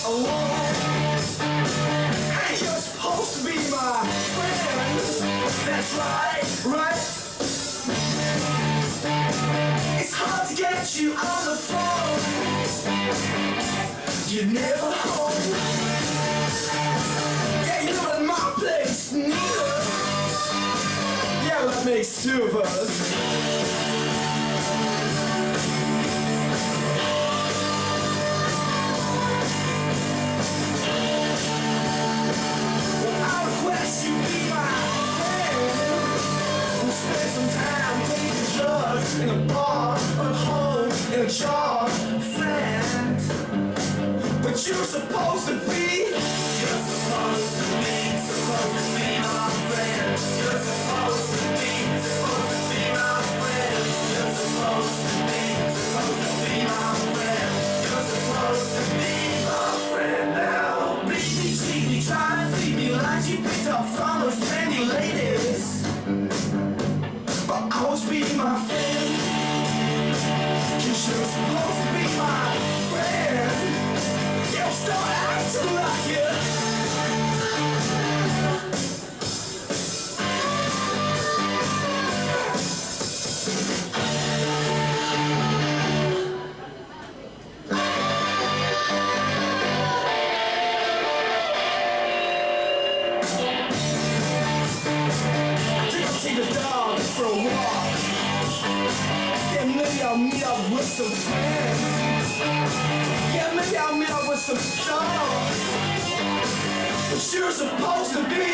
alone. Hey, you're supposed to be my friend. That's right, right? It's hard to get you on the phone. You're never home. Yeah, you're not at my place neither. Yeah, well, that makes two of us. Without a question, be my friend. We'll spend some time taking drugs in a bar, at home, in a jar, friend. But you're supposed to be. You're supposed to be my friend. You're supposed to be my friend. You're supposed to be my friend. You're supposed to be my friend now. Bleed me, cheat me, try to feed me lines you picked up from those trendy ladies. But always be my friend. You're supposed to be my friend. You start acting like it. Take the dog for a walk. Yeah, maybe I'll meet up with some friends. Yeah, maybe I'll meet up with some dogs. But you're supposed to be.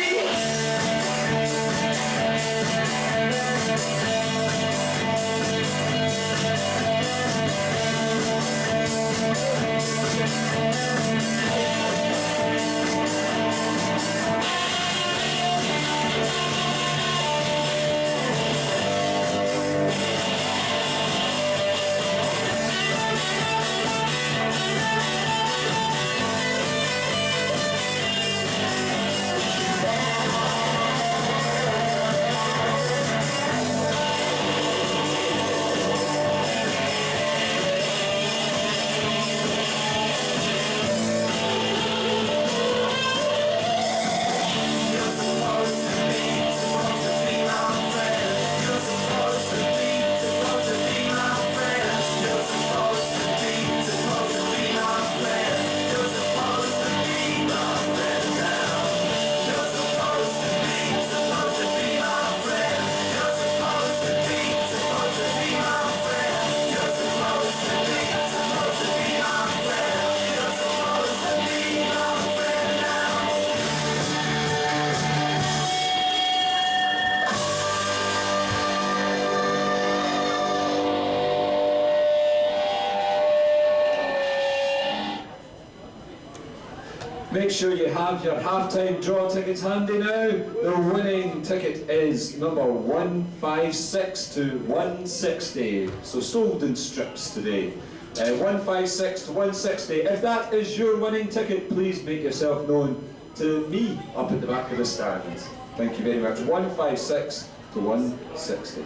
Make sure you have your half-time draw tickets handy now. The winning ticket is number 156 to 160, so sold in strips today. 156 to 160. If that is your winning ticket, please make yourself known to me up at the back of the stand. Thank you very much. 156 to 160.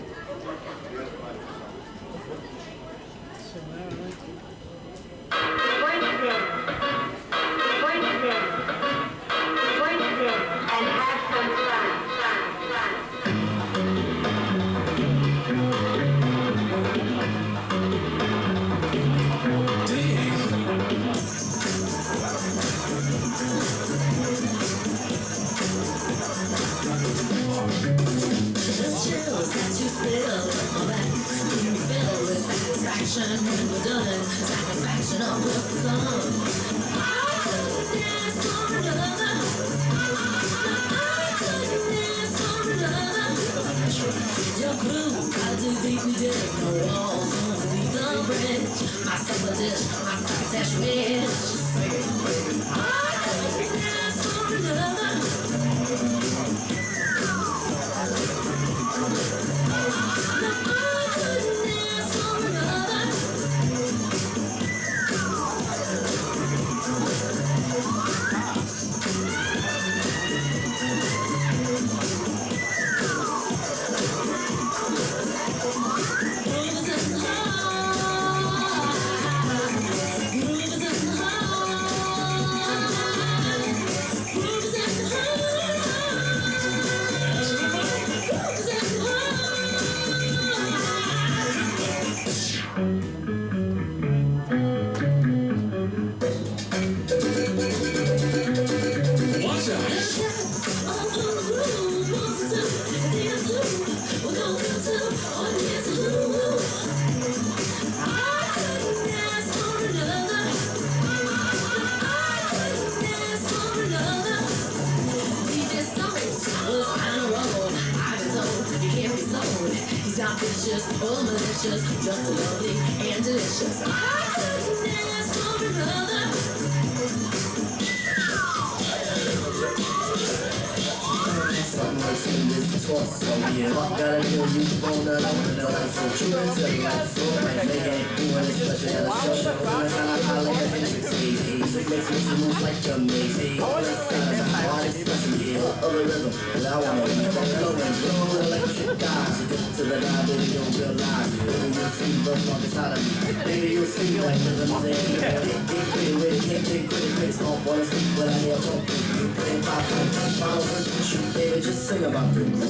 Satisfaction of what's to come. I couldn't dance for another. I couldn't dance for another. Your crew, how do you think we did it? No walls, only the bridge. My supper dish, my success rich. I couldn't dance for another. vicious or malicious, just lovely and delicious. I couldn't ask for another. Something like some this toss, so yeah. What gotta do, you wanna know the life so true until you got full. My fake ain't doing this special show. Feeling kinda high like a Hendrix hazy. Music makes me move like a mazy. All the signs, I'm all expressing the hill of a rhythm. Well, I wanna be flowing, blowing electric guys. You get to the vibe, baby, don't realize. Baby, you'll see the funk inside of me. Baby, you'll see like rhythms and heat. Get pretty with it, can't take pretty critics. Don't wanna sleep when I hear from you. You play pop, follow her to shoot, baby. Just sing about the groove.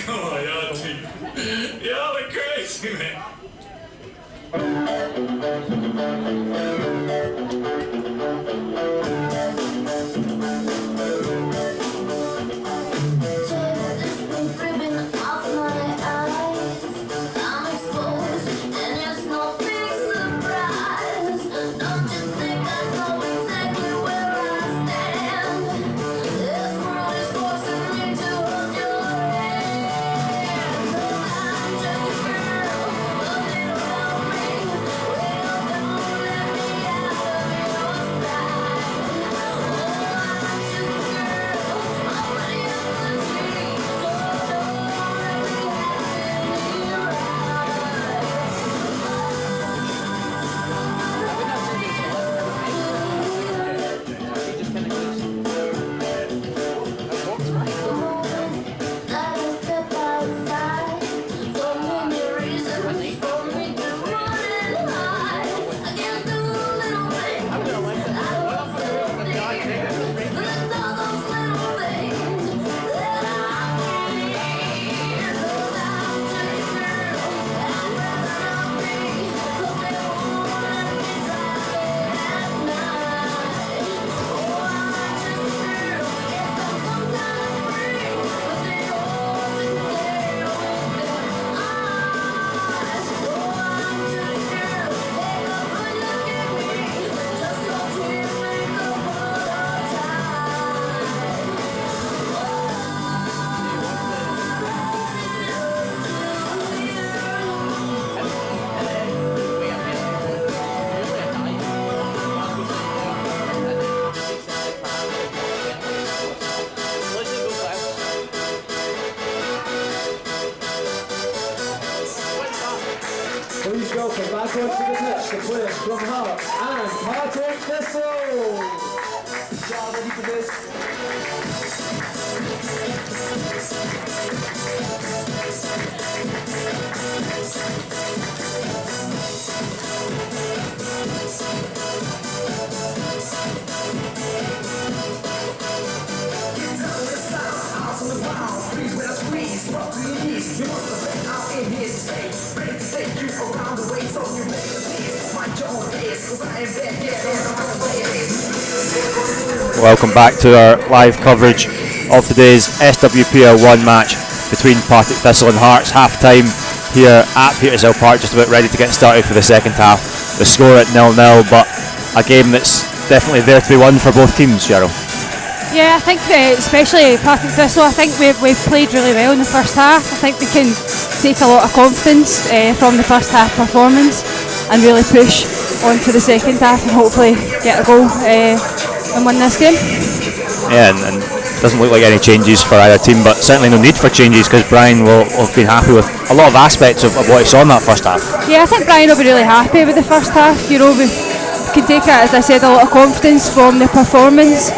Come on, y'all are crazy, man. Please welcome back onto the pitch the players from Hearts and Partick Thistle. Y'all ready for this? Welcome back to our live coverage of today's SWPL 1 match between Partick Thistle and Hearts. Half time here at Partick Thistle Park, just about ready to get started for the second half. The score at 0-0, but a game that's definitely there to be won for both teams, Cheryl. Yeah, I think especially Partick Thistle, I think we've played really well in the first half. I think we can take a lot of confidence from the first half performance and really push on to the second half and hopefully get a goal and win this game. Yeah, and it doesn't look like any changes for either team, but certainly no need for changes because Brian will have been happy with a lot of aspects of what he saw in that first half. Yeah, I think Brian will be really happy with the first half. You know, we can take it, as I said, a lot of confidence from the performance.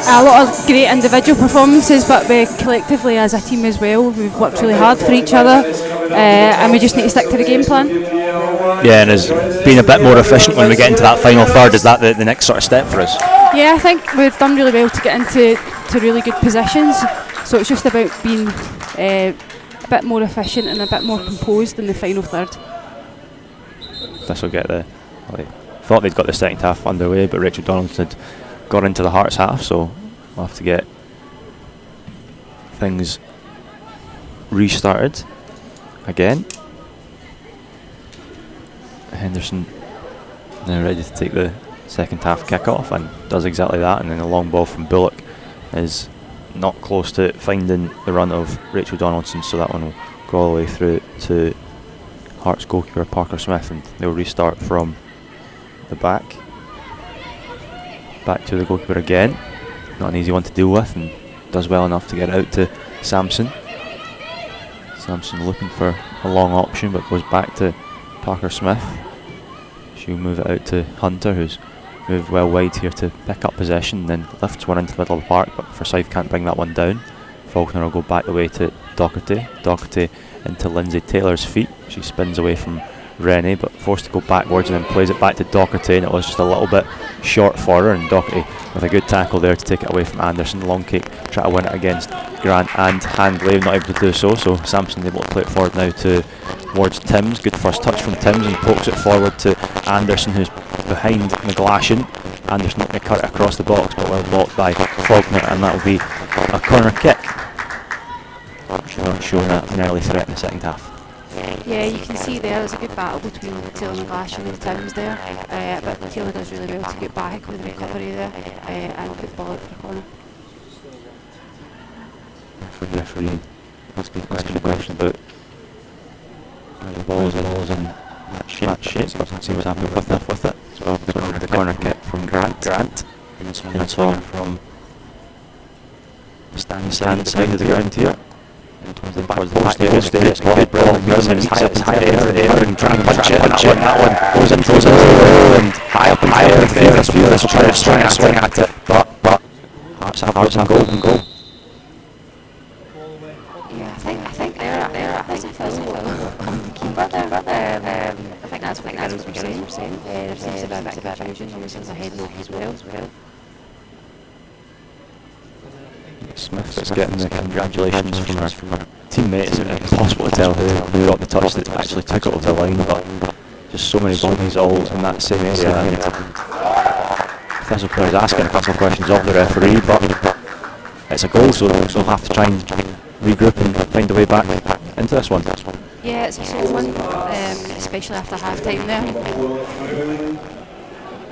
A lot of great individual performances, but we collectively as a team as well, we've worked really hard for each other, and we just need to stick to the game plan. Yeah, and as being a bit more efficient when we get into that final third, is that the next sort of step for us? Yeah, I think we've done really well to get into really good positions, so it's just about being a bit more efficient and a bit more composed in the final third. This will get thought they'd got the second half underway, but Rachel Donaldson had got into the Hearts half, so we'll have to get things restarted again. Henderson now ready to take the second half kick-off and does exactly that, and then a long ball from Bullock is not close to finding the run of Rachel Donaldson, so that one will go all the way through to Hearts goalkeeper Parker Smith, and they'll restart from the back to the goalkeeper again. Not an easy one to deal with, and does well enough to get it out to Sampson. Sampson looking for a long option, but goes back to Parker Smith. She'll move it out to Hunter, who's moved well wide here to pick up possession, and then lifts one into the middle of the park, but Forsyth can't bring that one down. Faulkner will go back the way to Docherty. Docherty into Lindsay Taylor's feet. She spins away from Rennie, but forced to go backwards and then plays it back to Docherty, and it was just a little bit short for her, and Docherty with a good tackle there to take it away from Anderson. Long kick, try to win it against Grant and Handley, not able to do so Sampson able to play it forward now towards Timms. Good first touch from Timms, and pokes it forward to Anderson, who's behind McGlashan. Anderson looking to cut it across the box, but well blocked by Faulkner, and that will be a corner kick. Showing an early threat in the second half. Yeah, you can see there's a good battle between Taylor McGlashan and Timms there, but Taylor does really well to get back with the recovery there and put the ball out for the corner. For the referee asking a question about the ball is in that shape, but let's see what's happening with it. So the corner kick from Grant, and it's on from the stand side of the ground here. Towards the back post there, it's good ball, it's high there, and trying to punch it, that one goes into the hole, and high up in the air, this will try to swing at it, but Hearts have golden goal. Yeah, I think they're keeper there, I think that's what we're saying. There seems to be a bit of confusion using the head as well. Smith is getting the congratulations from her teammates. It's impossible to tell who got the touch that actually took it over the line, but just so many bodies all in that same area. Thistle players asking a couple of questions of the referee, but it's a goal, so they'll have to try and regroup and find a way back into this one. Yeah, it's a solid one, especially after half time there.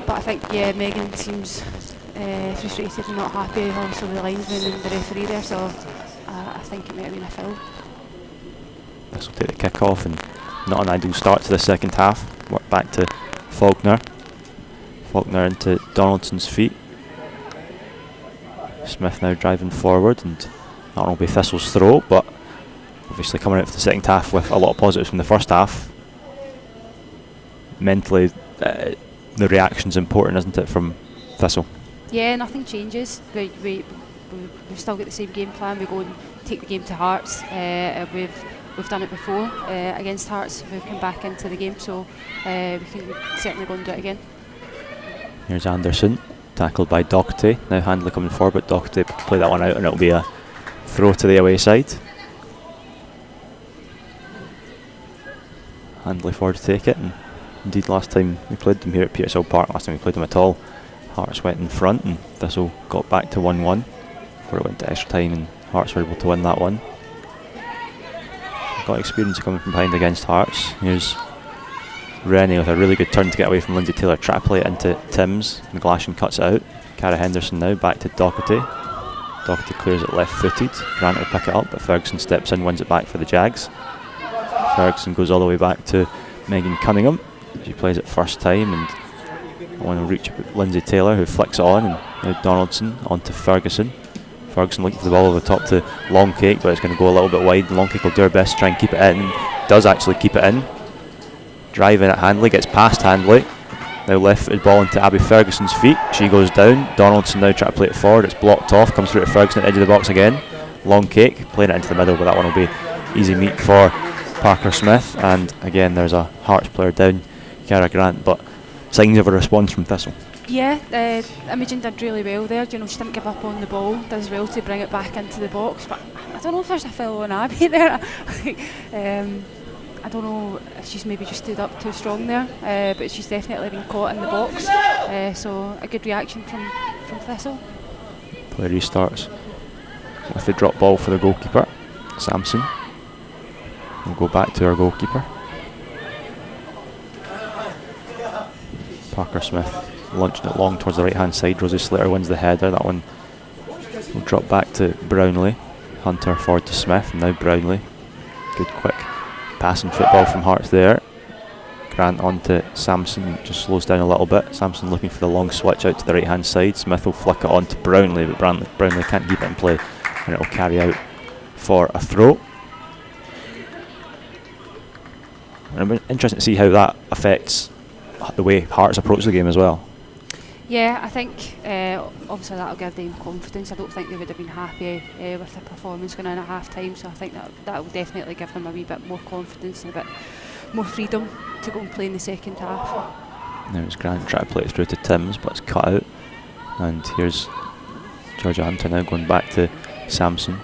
But I think, Megan seems frustrated and not happy also with the linesman and the referee there, so I think it might have been a foul. This will take the kick off, and not an ideal start to the second half. Work back to Faulkner into Donaldson's feet. Smith now driving forward, and that will be Thistle's throw, but obviously coming out for the second half with a lot of positives from the first half. Mentally, the reaction's important, isn't it, from Thistle? Yeah, nothing changes. We've still got the same game plan. We go and take the game to Hearts. We've done it before against Hearts. We've come back into the game, so we can certainly go and do it again. Here's Anderson, tackled by Docherty. Now Handley coming forward, but Docherty play that one out, and it'll be a throw to the away side. Handley forward to take it, and indeed last time we played them here at Petershill Park, last time we played them at all, Hearts went in front, and Thistle got back to 1-1 before it went to extra time, and Hearts were able to win that one. Got experience coming from behind against Hearts. Here's Rennie with a really good turn to get away from Lindsay Taylor. Try to play it into Timms. McGlashan cuts it out. Cara Henderson now back to Docherty. Docherty clears it left-footed. Grant will pick it up, but Ferguson steps in, wins it back for the Jags. Ferguson goes all the way back to Megan Cunningham. She plays it first time, and I want to reach Lindsay Taylor, who flicks it on, and now Donaldson onto Ferguson. Ferguson looking for the ball over the top to Long Cake, but it's going to go a little bit wide. Long Cake will do her best to try and keep it in. Does actually keep it in. Driving at Handley, gets past Handley. Now left-footed ball into Abby Ferguson's feet. She goes down. Donaldson now trying to play it forward. It's blocked off. Comes through to Ferguson at the edge of the box again. Long Cake playing it into the middle, but that one will be easy meat for Parker Smith. And again, there's a Hearts player down, Cara Grant, but signs of a response from Thistle. Yeah, Imogen did really well there. You know, she didn't give up on the ball. Does well to bring it back into the box. But I don't know if there's a foul on Abby there. I don't know if she's maybe just stood up too strong there, but she's definitely been caught in the box. So a good reaction from Thistle. Play restarts with the drop ball for the goalkeeper, Sampson. We'll go back to our goalkeeper. Parker Smith launching it long towards the right hand side. Rosie Slater wins the header. That one will drop back to Brownlee. Hunter forward to Smith, and now Brownlee. Good quick passing football from Hearts there. Grant on to Sampson, just slows down a little bit. Sampson looking for the long switch out to the right hand side. Smith will flick it on to Brownlee, but Brownlee can't keep it in play, and it will carry out for a throw. And it'll be interesting to see how that affects the way Hearts approach the game as well. Yeah, I think obviously that'll give them confidence. I don't think they would have been happy with their performance going in at half time, so I think that will definitely give them a wee bit more confidence and a bit more freedom to go and play in the second half. Now it's Grant trying to play it through to Timms, but it's cut out. And here's Georgia Hunter now going back to Sampson.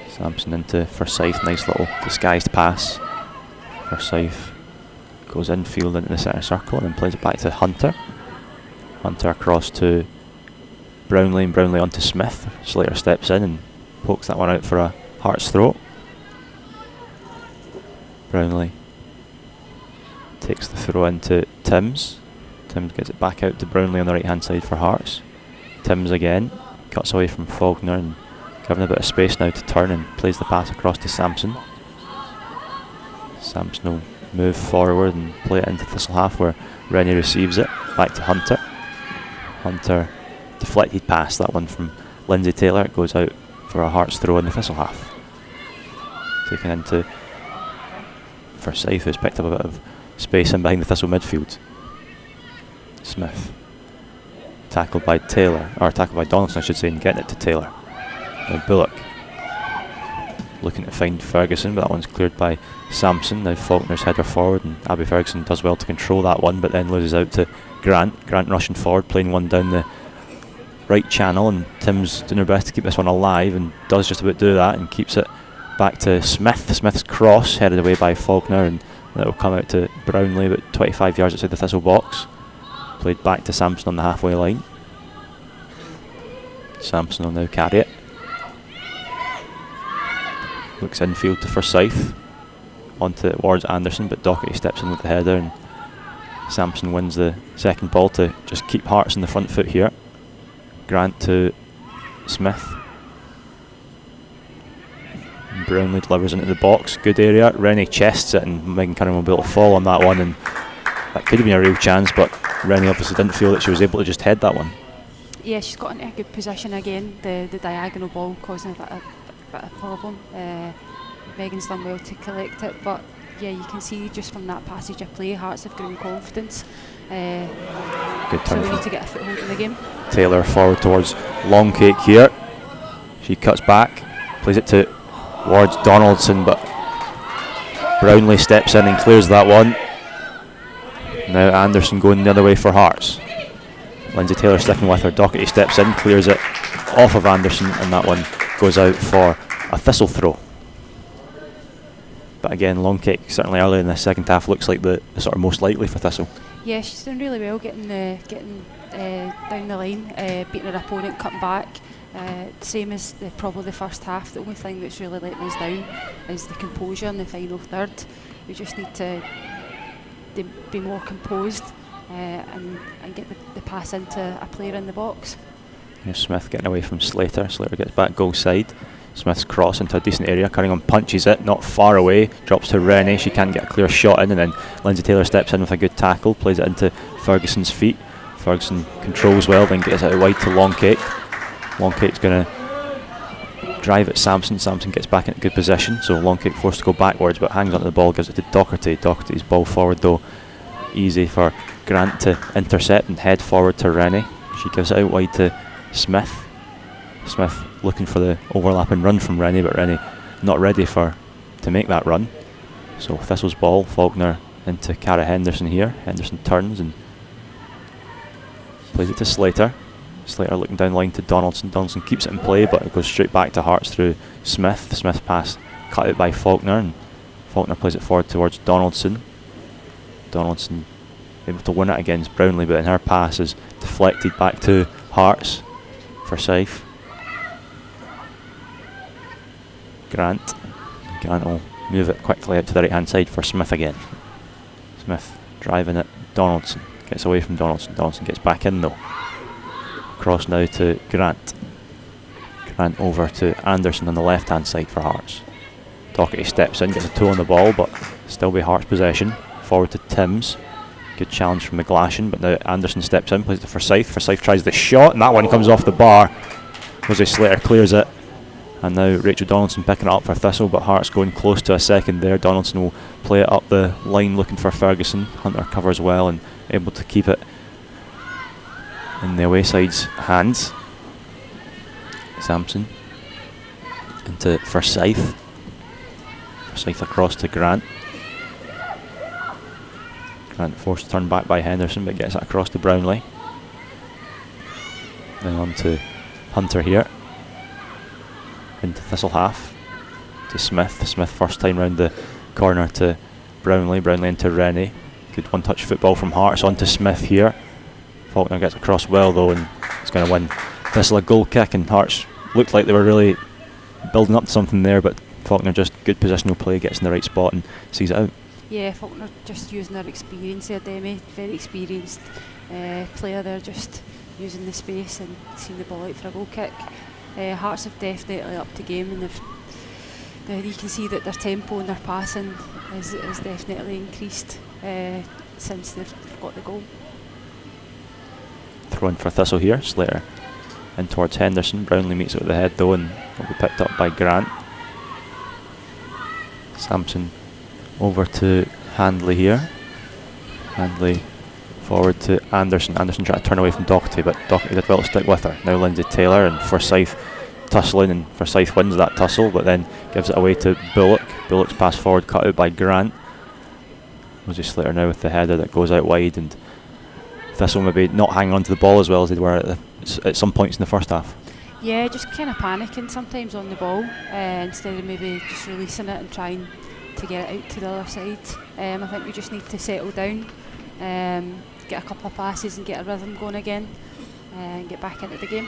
Sampson into Forsyth, nice little disguised pass. Forsyth goes infield into the centre circle and then plays it back to Hunter. Hunter across to Brownlee, and Brownlee onto Smith. Slater steps in and pokes that one out for a Hearts throw. Brownlee takes the throw into Timms. Timms gets it back out to Brownlee on the right hand side for Hearts. Timms again cuts away from Faulkner and given a bit of space now to turn and plays the pass across to Sampson. Sampson will move forward and play it into Thistle half where Rennie receives it. Back to Hunter. Hunter deflected pass, that one from Lindsay Taylor. It goes out for a Hearts throw in the Thistle half. Taken into Forsyth, who's picked up a bit of space in behind the Thistle midfield. Smith. Tackled by Taylor, or tackled by Donaldson I should say, and getting it to Taylor. Now Bullock looking to find Ferguson, but that one's cleared by Sampson. Now Faulkner's header forward, and Abby Ferguson does well to control that one, but then loses out to Grant. Grant rushing forward, playing one down the right channel, and Tim's doing her best to keep this one alive, and does just about do that, and keeps it back to Smith. Smith's cross headed away by Faulkner, and that will come out to Brownlee, about 25 yards outside the Thistle box. Played back to Sampson on the halfway line. Sampson will now carry it. Looks infield to Forsyth, onto towards Anderson, but Doherty steps in with the header, and Sampson wins the second ball to just keep Hearts in the front foot here. Grant to Smith. And Brownlee delivers into the box, good area. Rennie chests it, and Megan Cunningham will be able to fall on that one, and that could have been a real chance, but Rennie obviously didn't feel that she was able to just head that one. Yeah, she's got into a good position again. The diagonal ball causing a bit of problem. Megan's done well to collect it, but yeah, you can see just from that passage of play, Hearts have grown confidence. Good turn. So we need to get a foothold in the game. Taylor forward towards Long Cake here. She cuts back, plays it towards Donaldson, but Brownlee steps in and clears that one. Now Anderson going the other way for Hearts. Lindsay Taylor sticking with her. Doherty steps in, clears it off of Anderson, and that one goes out for a Thistle throw. But again, Long Cake certainly early in the second half looks like the sort of most likely for Thistle. Yeah, she's doing really well getting down the line, beating her opponent, cutting back. Same as probably the first half. The only thing that's really letting us down is the composure in the final third. We just need to be more composed and get the pass into a player in the box. Here's Smith getting away from Slater. Slater gets back goal side. Smith's cross into a decent area. Cunningham punches it, not far away. Drops to Rennie. She can't get a clear shot in, and then Lindsay Taylor steps in with a good tackle. Plays it into Ferguson's feet. Ferguson controls well, then gets it out wide to Longcake. Longcake's going to drive at Sampson. Sampson gets back into good position, so Longcake forced to go backwards, but hangs onto the ball, gives it to Docherty. Docherty's ball forward though, easy for Grant to intercept and head forward to Rennie. She gives it out wide to Smith. Smith looking for the overlapping run from Rennie, but Rennie not ready to make that run. So Thistle's ball, Faulkner into Cara Henderson here. Henderson turns and plays it to Slater. Slater looking down the line to Donaldson. Donaldson keeps it in play, but it goes straight back to Hearts through Smith. Smith pass cut out by Faulkner, and Faulkner plays it forward towards Donaldson. Donaldson able to win it against Brownlee, but then her pass is deflected back to Hearts for Forsyth. Grant will move it quickly out to the right hand side for Smith again. Smith driving it. Donaldson gets away from Donaldson. Donaldson gets back in though. Cross now to Grant. Grant over to Anderson on the left hand side for Hearts. Docherty steps in, gets a toe on the ball, but still be Hearts possession. Forward to Timms. Good challenge from McGlashan, but now Anderson steps in, plays it to Forsyth. Forsyth tries the shot, and that one comes off the bar. Rosie Slater clears it. And now Rachel Donaldson picking it up for Thistle, but Hearts going close to a second there. Donaldson will play it up the line looking for Ferguson. Hunter covers well and able to keep it in the away side's hands. Sampson into Forsyth. Forsyth across to Grant. Grant forced to turn back by Henderson, but gets it across to Brownlee. Then on to Hunter here. Into Thistle half to Smith. Smith first time round the corner to Brownlee. Brownlee into Rennie. Good one touch football from Hearts on to Smith here. Faulkner gets across well though, and it's going to win Thistle a goal kick, and Hearts looked like they were really building up to something there, but Faulkner just good positional play, gets in the right spot and sees it out. Yeah, Faulkner just using their experience there, Demi. Very experienced player there, just using the space and seeing the ball out for a goal kick. Hearts have definitely upped the game, and you can see that their tempo and their passing is definitely increased since they've got the goal. Throw in for Thistle here. Slater in towards Henderson. Brownlee meets it with the head though, and will be picked up by Grant. Sampson over to Handley here. Handley forward to Anderson. Anderson trying to turn away from Docherty, but Docherty did well to stick with her. Now Lindsay Taylor and Forsyth tussling, and Forsyth wins that tussle, but then gives it away to Bullock. Bullock's pass forward cut out by Grant. Rosie Slater now with the header that goes out wide, and Thistle maybe not hanging on to the ball as well as they were at some points in the first half. Yeah, just kind of panicking sometimes on the ball instead of maybe just releasing it and trying to get it out to the other side. I think we just need to settle down, get a couple of passes and get a rhythm going again, and get back into the game.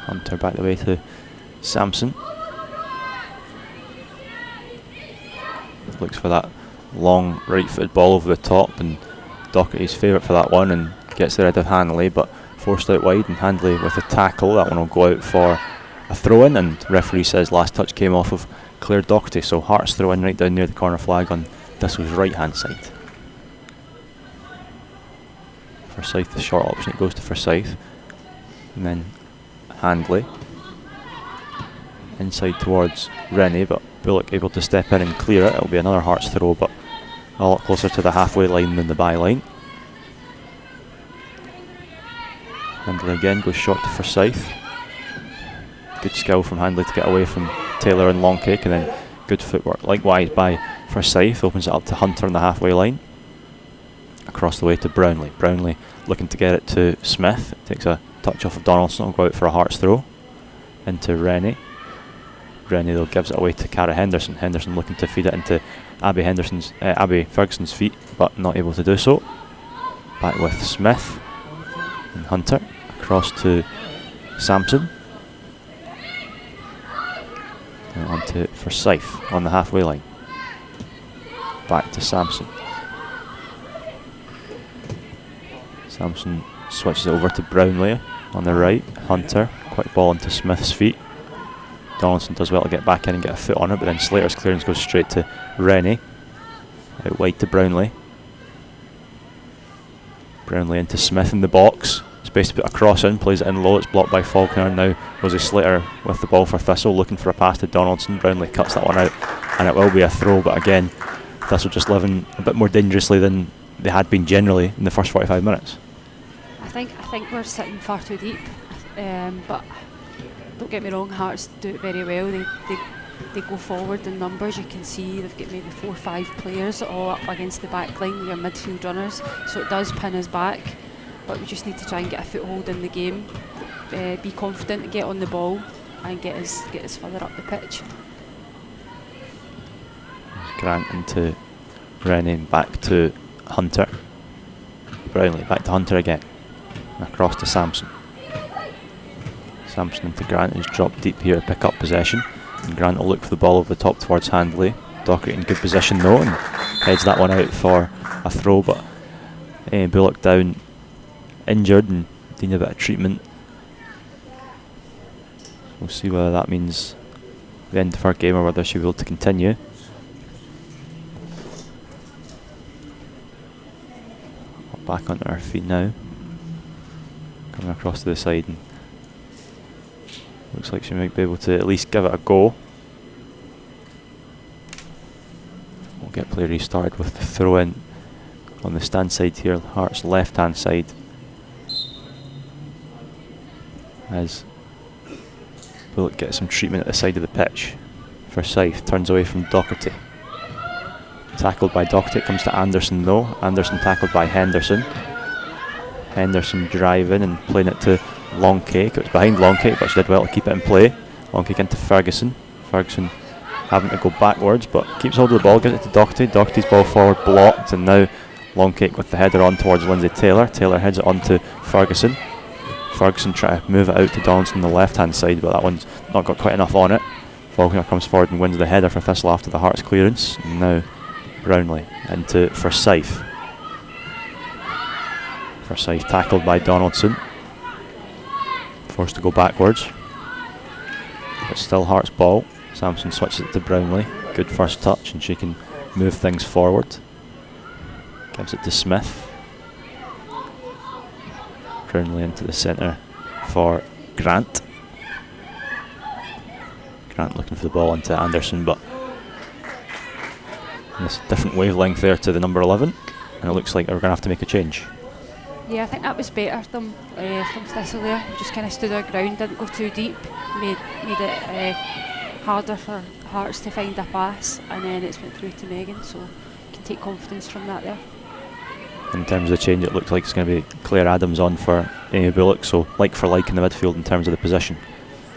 Hunter back the way to Sampson. Looks for that long right-footed ball over the top, and Docherty's favourite for that one, and gets rid of Handley, but forced out wide, and Handley with a tackle. That one will go out for a throw-in, and referee says last touch came off of Claire Docherty, so Hearts throw in right down near the corner flag on Thistle's right hand side. Forsyth, the short option, it goes to Forsyth, and then Handley inside towards Rennie, but Bullock able to step in and clear it. It'll be another Hearts throw, but a lot closer to the halfway line than the byline. Handley again goes short to Forsyth. Good skill from Handley to get away from Taylor and Longcake, and then good footwork likewise by Forsyth. Opens it up to Hunter on the halfway line. Across the way to Brownlee. Brownlee looking to get it to Smith. It takes a touch off of Donaldson. Will go out for a Hearts throw. Into Rennie. Rennie though gives it away to Cara Henderson. Henderson looking to feed it into Abby Ferguson's feet, but not able to do so. Back with Smith and Hunter. Across to Sampson. And on to Forsyth on the halfway line. Back to Sampson. Sampson switches it over to Brownlee on the right. Hunter, quick ball into Smith's feet. Donaldson does well to get back in and get a foot on it, but then Slater's clearance goes straight to Rennie. Out wide to Brownlee. Brownlee into Smith in the box. Space to put a cross in, plays it in low, it's blocked by Faulkner. Now Rosie Slater with the ball for Thistle, looking for a pass to Donaldson. Brownlee cuts that one out, and it will be a throw, but again, Thistle just living a bit more dangerously than they had been generally in the first 45 minutes. I think we're sitting far too deep, but don't get me wrong, Hearts do it very well. They go forward in numbers. You can see they've got maybe 4 or 5 players all up against the back line, your midfield runners, so it does pin us back, but we just need to try and get a foothold in the game, be confident, get on the ball and get us further up the pitch. Grant into Rennie, back to Hunter. Brownlee back to Hunter again. Across to Sampson. Sampson into Grant, who's dropped deep here to pick up possession. And Grant will look for the ball over the top towards Handley. Docherty in good position though, and heads that one out for a throw, but Bullock down injured and needing a bit of treatment. We'll see whether that means the end of her game or whether she'll be able to continue. Back onto her feet now. Coming across to the side, and looks like she might be able to at least give it a go. We'll get play restarted with the throw in on the stand side here, Hearts left hand side. As Bullock gets some treatment at the side of the pitch. Forsyth turns away from Docherty. Tackled by Docherty, it comes to Anderson though. Anderson tackled by Henderson. Henderson driving and playing it to Longcake. It was behind Longcake, but she did well to keep it in play. Longcake into Ferguson. Ferguson having to go backwards, but keeps hold of the ball, gives it to Docherty. Docherty's ball forward blocked, and now Longcake with the header on towards Lindsay Taylor. Taylor heads it on to Ferguson. Ferguson trying to move it out to Donaldson on the left hand side, but that one's not got quite enough on it. Faulkner comes forward and wins the header for Thistle after the Hearts clearance. And now Brownlee into Forsyth. Forsyth tackled by Donaldson. Forced to go backwards. But still Hearts ball. Sampson switches it to Brownlee. Good first touch, and she can move things forward. Gives it to Smith. Brownlee into the centre for Grant. Grant looking for the ball into Anderson, but there's a different wavelength there to the number 11, and it looks like we're going to have to make a change. Yeah, I think that was better from Thistle there. We just kind of stood our ground, didn't go too deep, made it harder for Hearts to find a pass, and then it's went through to Megan, so you can take confidence from that there. In terms of the change, it looks like it's going to be Claire Adams on for Amy Bullock, so like for like in the midfield in terms of the position.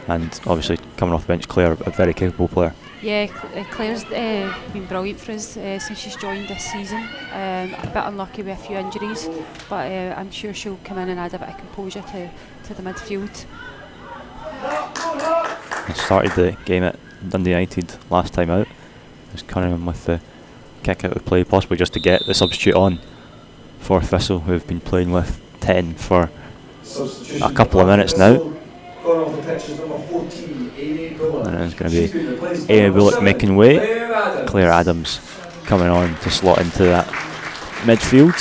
And obviously coming off the bench, Claire, a very capable player. Yeah, Claire's been brilliant for us since she's joined this season. A bit unlucky with a few injuries, but I'm sure she'll come in and add a bit of composure to the midfield. I started the game at Dundee United last time out. It was Cunningham with the kick out of play, possibly just to get the substitute on for Thistle, who have been playing with 10 for a couple of minutes now. And it's going to be Amy Bullock making way. Claire Adams coming on to slot into that midfield.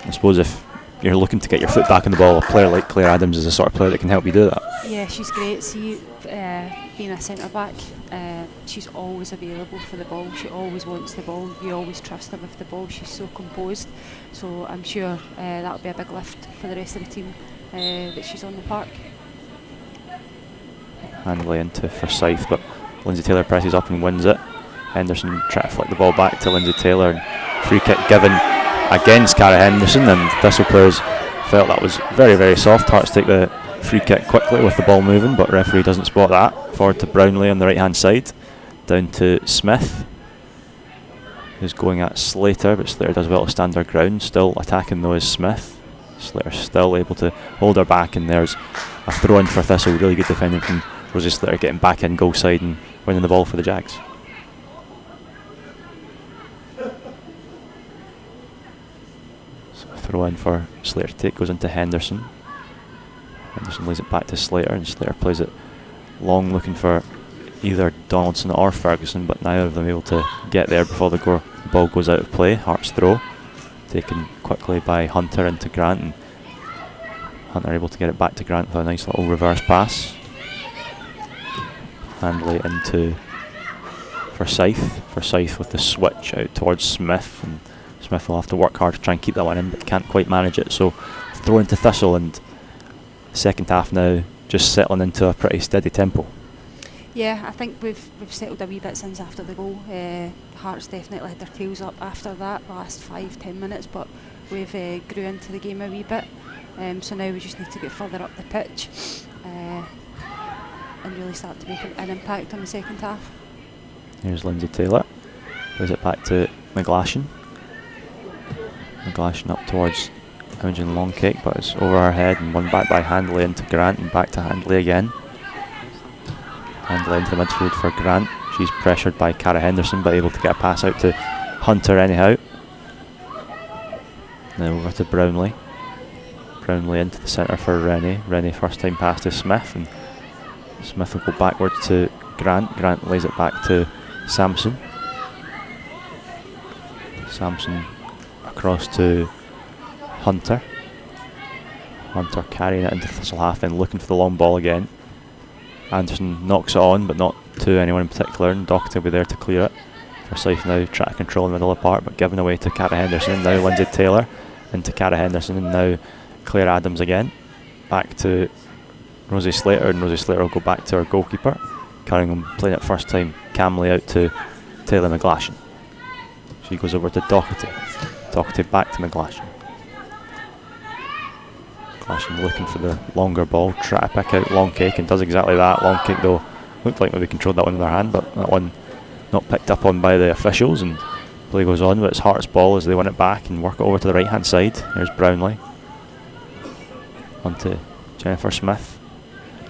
I suppose if you're looking to get your foot back on the ball, a player like Claire Adams is the sort of player that can help you do that. Yeah, she's great. See, being a centre back, she's always available for the ball. She always wants the ball. You always trust her with the ball. She's so composed. So I'm sure that'll be a big lift for the rest of the team that she's on the park. Handley into Forsyth, but Lindsay Taylor presses up and wins it. Henderson trying to flick the ball back to Lindsay Taylor, and free kick given against Cara Henderson, and Thistle players felt that was very, very soft. Hearts take the free kick quickly with the ball moving, but referee doesn't spot that. Forward to Brownlee on the right hand side, down to Smith, who's going at Slater, but Slater does well to stand her ground. Still attacking though is Smith. Slater still able to hold her back, and there's a throw in for Thistle. Really good defending from Rosie Slater, getting back in goal side and winning the ball for the Jags. So a throw in for Slater to take, goes into Henderson. Henderson lays it back to Slater, and Slater plays it Long looking for either Donaldson or Ferguson, but neither of them able to get there before the ball goes out of play. Hearts throw, taken quickly by Hunter into Grant, and Hunter able to get it back to Grant with a nice little reverse pass. Handley into Forsyth with the switch out towards Smith, and Smith will have to work hard to try and keep that one in, but can't quite manage it, so throw into Thistle, and second half now just settling into a pretty steady tempo. Yeah, I think we've settled a wee bit since after the goal. Hearts definitely had their tails up after that, the last 5-10 minutes, but we've grew into the game a wee bit. So now we just need to get further up the pitch and really start to make an impact on the second half. Here's Lindsay Taylor, plays it back to McGlashan. McGlashan up towards Imogen Longcake, but it's over her head and won back by Handley into Grant, and back to Handley again. Handley into the midfield for Grant. She's pressured by Cara Henderson, but able to get a pass out to Hunter anyhow. Now over to Brownlee. Brownlee into the centre for Rennie. Rennie first time pass to Smith, and Smith will go backwards to Grant. Grant lays it back to Sampson. Sampson across to Hunter. Hunter carrying it into Thistle half, then looking for the long ball again. Anderson knocks it on, but not to anyone in particular, and Doherty will be there to clear it. Forsyth now trying to control the middle of the park, but given away to Cara Henderson. Now Lindsay Taylor into Cara Henderson, and now Claire Adams again. Back to Rosie Slater, and Rosie Slater will go back to her goalkeeper. Cunningham playing it first time calmly out to Taylor McGlashan. She goes over to Doherty. Doherty back to McGlashan. McGlashan looking for the longer ball, try to pick out Longcake, and does exactly that. Longcake though looked like maybe controlled that one in their hand, but that one not picked up on by the officials, and play goes on, but it's Hearts' ball as they win it back and work it over to the right hand side. Here's Brownlee on to Jennifer Smith.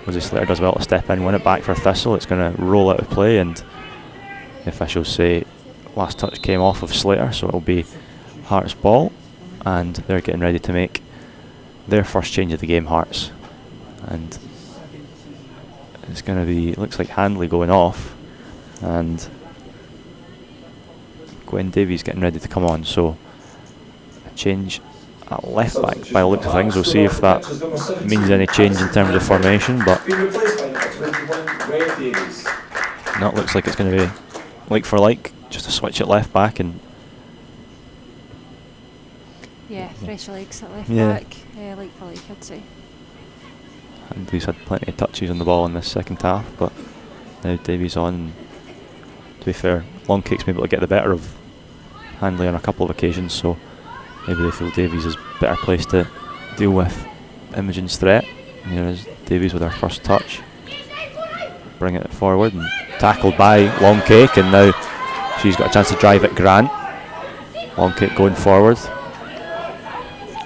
Rosie Slater does well to step in, win it back for Thistle. It's going to roll out of play, and the officials say last touch came off of Slater, so it'll be Hearts' ball, and they're getting ready to make their first change of the game, Hearts. And it's going to be, looks like Handley going off, and Gwen Davies getting ready to come on, so a change at left back by the looks of things. We'll see if that means any change in terms of formation, but that looks like it's going to be like for like, just a switch at left back. And yeah, fresh legs at left back, like for like I'd say. Handley's had plenty of touches on the ball in this second half, but now Davies on. And to be fair, Longcake's been able to get the better of Handley on a couple of occasions, so maybe they feel Davies is better placed to deal with Imogen's threat. Here is Davies with her first touch. Bring it forward and tackled by Longcake, and now she's got a chance to drive at Grant. Longcake going forward,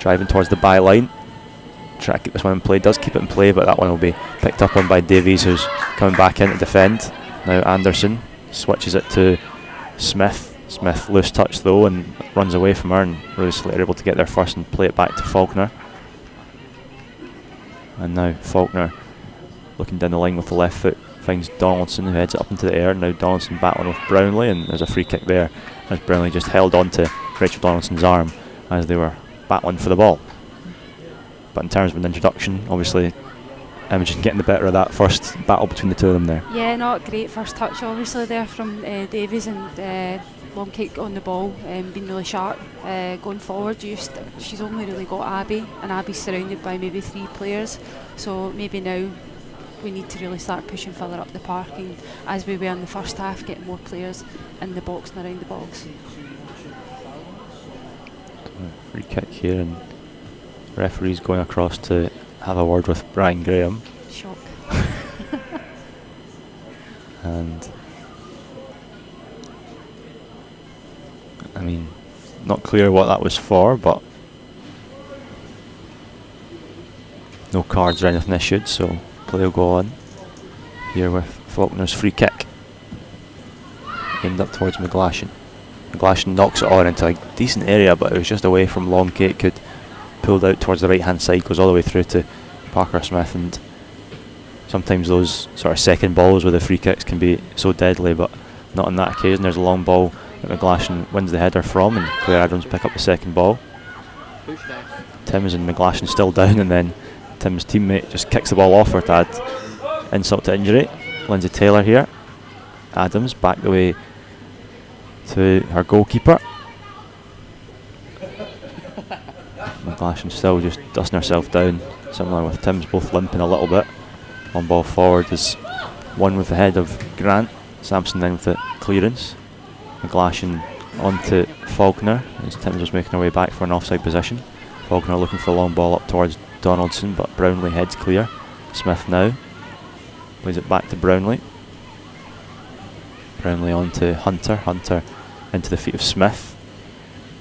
driving towards the byline. Try to keep this one in play, does keep it in play, but that one will be picked up on by Davies, who's coming back in to defend. Now Anderson switches it to Smith. Smith loose touch though and runs away from her, and Rosie Slater able to get there first and play it back to Faulkner. And now Faulkner looking down the line with the left foot, finds Donaldson, who heads it up into the air. Now Donaldson battling with Brownlee, and there's a free kick there as Brownlee just held on to Rachel Donaldson's arm as they were battling for the ball. But in terms of an introduction, obviously Imogen getting the better of that first battle between the two of them there. Yeah, not great first touch obviously there from Davies, and Longcake on the ball, being really sharp. Going forward, she's only really got Abby, and Abby's surrounded by maybe 3 players, so maybe now we need to really start pushing further up the park, and as we were in the first half, get more players in the box and around the box. Free kick here, and referee's going across to have a word with Brian Graham. Shock. And I mean, not clear what that was for, but no cards or anything issued, so play will go on here with Faulkner's free kick aimed up towards McGlashan. McGlashan knocks it on into a decent area, but it was just away from Longcake, who'd pulled out towards the right hand side, goes all the way through to Parker Smith, and Sometimes those sort of second balls with the free kicks can be so deadly, but not on that occasion. There's a long ball that McGlashan wins the header from, and Claire Adams pick up the second ball. Timms and McGlashan still down, and then Tim's teammate just kicks the ball off her to add insult to injury. Lindsay Taylor here. Adams back the way to her goalkeeper. McGlashan still just dusting herself down, similar with Timms, both limping a little bit. One ball forward is one with the head of Grant. Sampson then with the clearance. McGlashan on to Faulkner as Timms was making her way back for an offside position. Faulkner looking for the long ball up towards Donaldson, but Brownlee heads clear. Smith now plays it back to Brownlee. Brownlee on to Hunter. Hunter into the feet of Smith.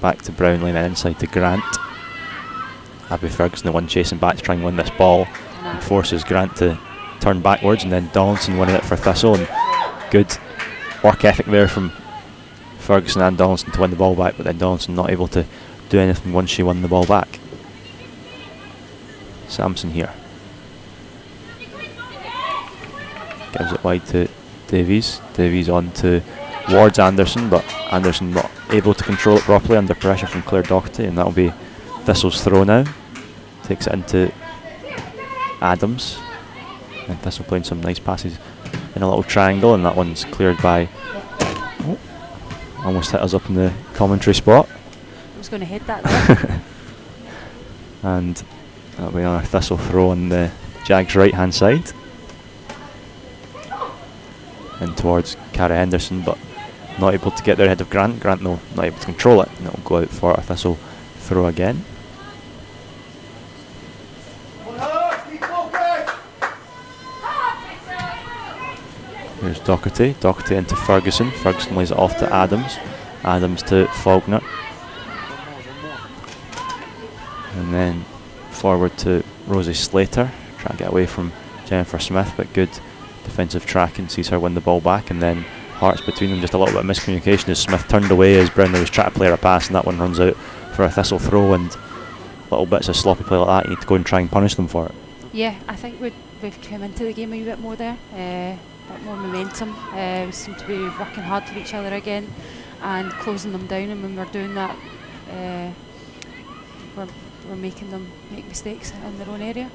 Back to Brownlee and then inside to Grant. Abby Ferguson, the one chasing back to try and win this ball, and forces Grant to turn backwards, and then Donaldson winning it for Thistle, and good work ethic there from Ferguson and Donaldson to win the ball back, but then Donaldson not able to do anything once she won the ball back. Sampson here. Gives it wide to Davies. Davies on towards Anderson, but Anderson not able to control it properly under pressure from Claire Doherty, and that'll be Thistle's throw now. Takes it into Adams, and Thistle playing some nice passes in a little triangle, and that one's cleared by, almost hit us up in the commentary spot. I was going to head that there. And that'll be our Thistle throw on the Jags right hand side. And towards Cara Henderson, but not able to get there ahead of Grant. Grant no, not able to control it, and it'll go out for a Thistle throw again. Here's Doherty. Doherty into Ferguson. Ferguson lays it off to Adams. Adams to Faulkner. And then forward to Rosie Slater. Trying to get away from Jennifer Smith, but good defensive tracking sees her win the ball back, and then Hearts between them, just a little bit of miscommunication as Smith turned away as Brownlee was trying to play her a pass, and that one runs out for a Thistle throw, and little bits of sloppy play like that, you need to go and try and punish them for it. Yeah, I think we've come into the game a wee bit more there, a bit more momentum. We seem to be working hard for each other again and closing them down, and when we're doing that, we're making them make mistakes in their own area.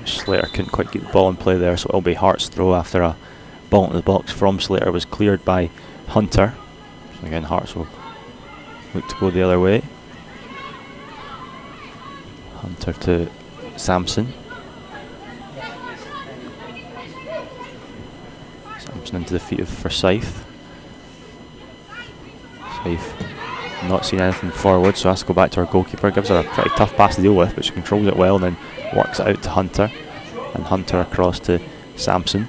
Slater couldn't quite keep the ball in play there, so it'll be Hearts throw after a ball into the box from Slater was cleared by Hunter. So again, Hearts will look to go the other way. Hunter to Sampson. Sampson into the feet of Forsyth. Forsyth not seen anything forward, so has to go back to our goalkeeper. Gives her a pretty tough pass to deal with, but she controls it well and then works it out to Hunter. And Hunter across to Sampson.